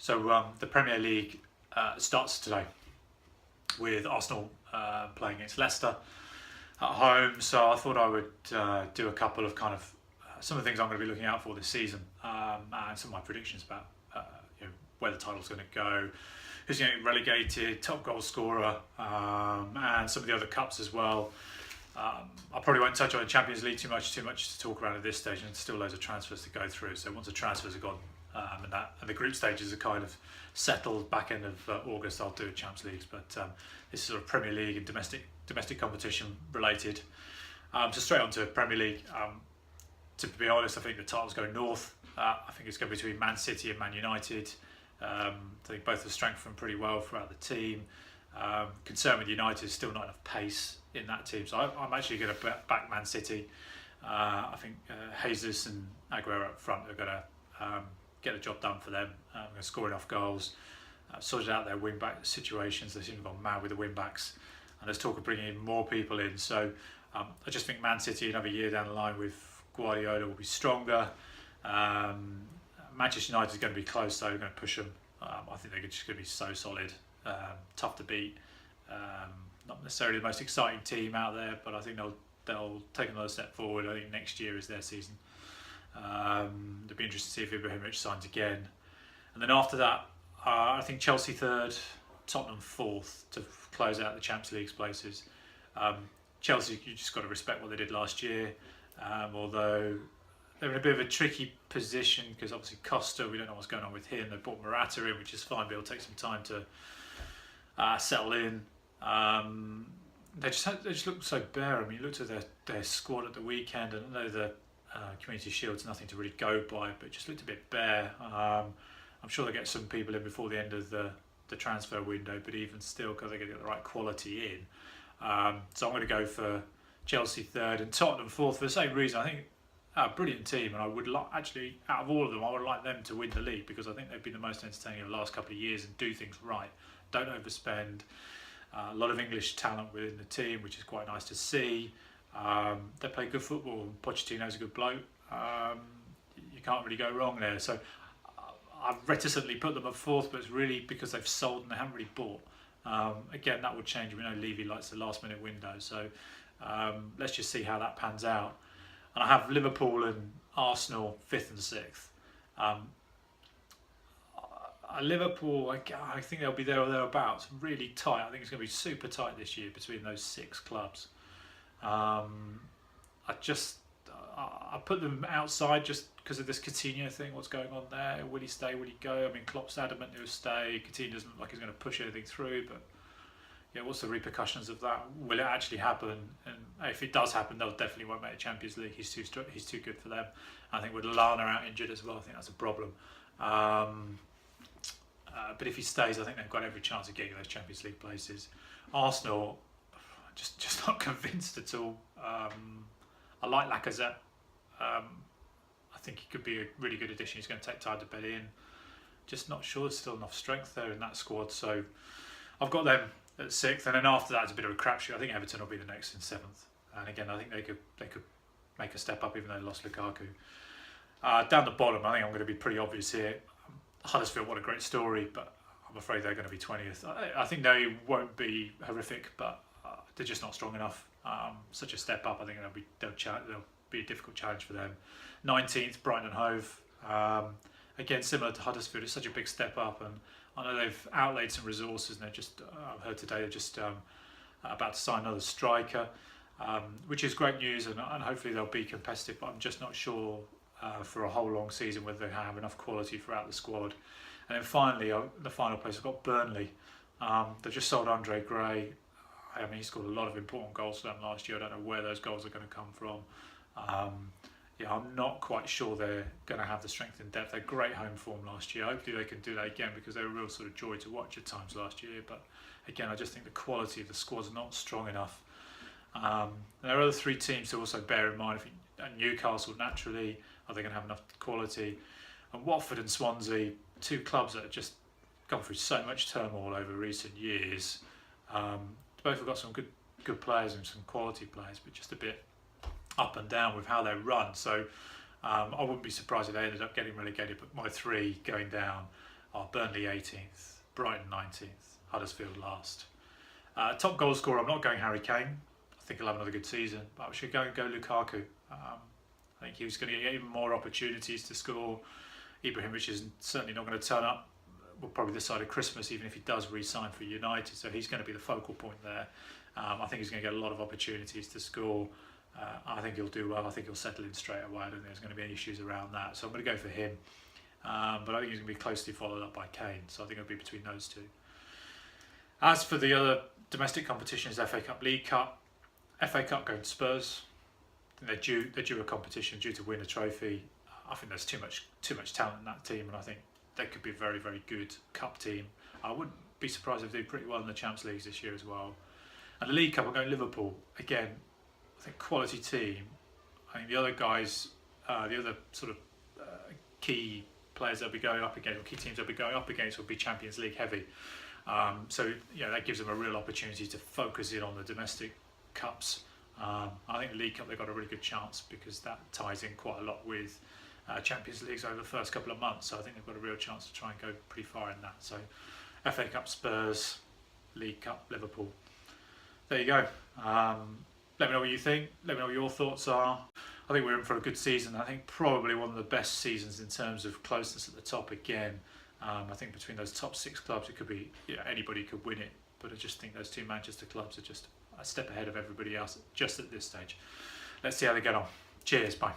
So the Premier League starts today with Arsenal playing against Leicester at home. So I thought I would do a couple of some of the things I'm going to be looking out for this season, and some of my predictions about where the title's going to go, who's going to get relegated, top goal scorer, and some of the other cups as well. I probably won't touch on the Champions League too much to talk about at this stage, and there's still loads of transfers to go through. So once the transfers are gone, and the group stages are kind of settled, back end of August, I'll do Champions Leagues. But this is sort of Premier League and domestic competition related. So straight on to Premier League. To be honest, I think the title's going north. I think it's going to be between Man City and Man United. I think both have strengthened pretty well throughout the team. Concern with United is still not enough pace in that team, so I'm actually going to back Man City. I think Jesus and Aguero up front are going to get the job done for them. Going to score enough goals, sorted out their wing back situations. They seem to have gone mad with the wing backs, and there's talk of bringing in more people in. So I just think Man City another year down the line with Guardiola will be stronger. Manchester United is going to be close, though. They're going to push them. I think they're just going to be so solid, tough to beat. Not necessarily the most exciting team out there, but I think they'll take another step forward. I think next year is their season. It'll be interesting to see if Ibrahimovic signs again. And then after that, I think Chelsea third, Tottenham fourth to close out the Champions League places. Chelsea, you just got to respect what they did last year, although they're in a bit of a tricky position because obviously Costa, we don't know what's going on with him. They brought Morata in, which is fine, but it'll take some time to settle in. They just looked so bare. I mean, you looked at their squad at the weekend, and I know the Community Shield's nothing to really go by, but it just looked a bit bare. I'm sure they'll get some people in before the end of the transfer window, but even still, because they're going to get the right quality in. So I'm going to go for Chelsea third and Tottenham fourth for the same reason. I think a brilliant team, and I would actually, out of all of them, I would like them to win the league because I think they've been the most entertaining of the last couple of years and do things right. Don't overspend. A lot of English talent within the team, which is quite nice to see. They play good football. Pochettino's a good bloke. You can't really go wrong there. So I've reticently put them at fourth, but it's really because they've sold and they haven't really bought. Again, that would change. We know Levy likes the last minute window. So let's just see how that pans out. And I have Liverpool and Arsenal fifth and sixth. Liverpool, I think they'll be there or thereabouts. Really tight. I think it's going to be super tight this year between those six clubs. I put them outside just because of this Coutinho thing. What's going on there? Will he stay? Will he go? I mean, Klopp's adamant he'll stay. Coutinho doesn't look like he's going to push anything through, but yeah, what's the repercussions of that? Will it actually happen? And if it does happen, they'll definitely won't make the Champions League. He's too good for them. I think with Lallana out injured as well, I think that's a problem. But if he stays, I think they've got every chance of getting those Champions League places. Arsenal, just not convinced at all. I like Lacazette. I think he could be a really good addition. He's going to take time to bed in. Just not sure there's still enough strength there in that squad. So I've got them at sixth, and then after that it's a bit of a crapshoot. I think Everton will be the next in seventh. And again, I think they could make a step up even though they lost Lukaku. Down the bottom, I think I'm going to be pretty obvious here. Huddersfield, what a great story, but I'm afraid they're going to be 20th. I think they won't be horrific, but they're just not strong enough. Such a step up, I think they'll be a difficult challenge for them. 19th, Brighton and Hove. Again, similar to Huddersfield, it's such a big step up, and I know they've outlaid some resources, and they're just, I've heard today, they're just about to sign another striker, which is great news, and hopefully they'll be competitive, but I'm just not sure for a whole long season whether they have enough quality throughout the squad. And then finally, the final place, I've got Burnley. They've just sold Andre Gray. I mean, he scored a lot of important goals for them last year. I don't know where those goals are going to come from. I'm not quite sure they're going to have the strength and depth. They're great home form last year. Hopefully they can do that again because they were a real sort of joy to watch at times last year. But again, I just think the quality of the squad's not strong enough. There are other three teams to also bear in mind. Newcastle, naturally, are they going to have enough quality? And Watford and Swansea, two clubs that have just gone through so much turmoil over recent years. Both have got some good players and some quality players, but just a bit up and down with how they run. So I wouldn't be surprised if they ended up getting relegated, but my three going down are Burnley 18th, Brighton 19th, Huddersfield last. Top goal scorer, I'm not going Harry Kane. I think he'll have another good season, but I should go Lukaku. I think he was going to get even more opportunities to score. Ibrahimovic is certainly not going to turn up, well, probably this side of Christmas, even if he does re-sign for United, so he's going to be the focal point there. I think he's going to get a lot of opportunities to score. I think he'll do well. I think he'll settle in straight away. I don't think there's going to be any issues around that, so I'm going to go for him. But I think he's going to be closely followed up by Kane, so I think it'll be between those two. As for the other domestic competitions, FA Cup, League Cup, FA Cup going to Spurs. I think they're due a competition, due to win a trophy. I think there's too much talent in that team, and I think they could be a very, very good cup team. I wouldn't be surprised if they do pretty well in the Champions League this year as well. And the League Cup, I'm going Liverpool. Again, I think quality team. I think the other guys, the other sort of key players they'll be going up against, or key teams they'll be going up against, will be Champions League heavy. So that gives them a real opportunity to focus in on the domestic cups. I think the League Cup, they've got a really good chance because that ties in quite a lot with Champions Leagues over the first couple of months. So I think they've got a real chance to try and go pretty far in that. So FA Cup, Spurs, League Cup, Liverpool. There you go. Let me know what you think. Let me know what your thoughts are. I think we're in for a good season. I think probably one of the best seasons in terms of closeness at the top again. I think between those top 6 clubs, it could be anybody could win it. But I just think those 2 Manchester clubs are just a step ahead of everybody else just at this stage. Let's see how they get on. Cheers. Bye.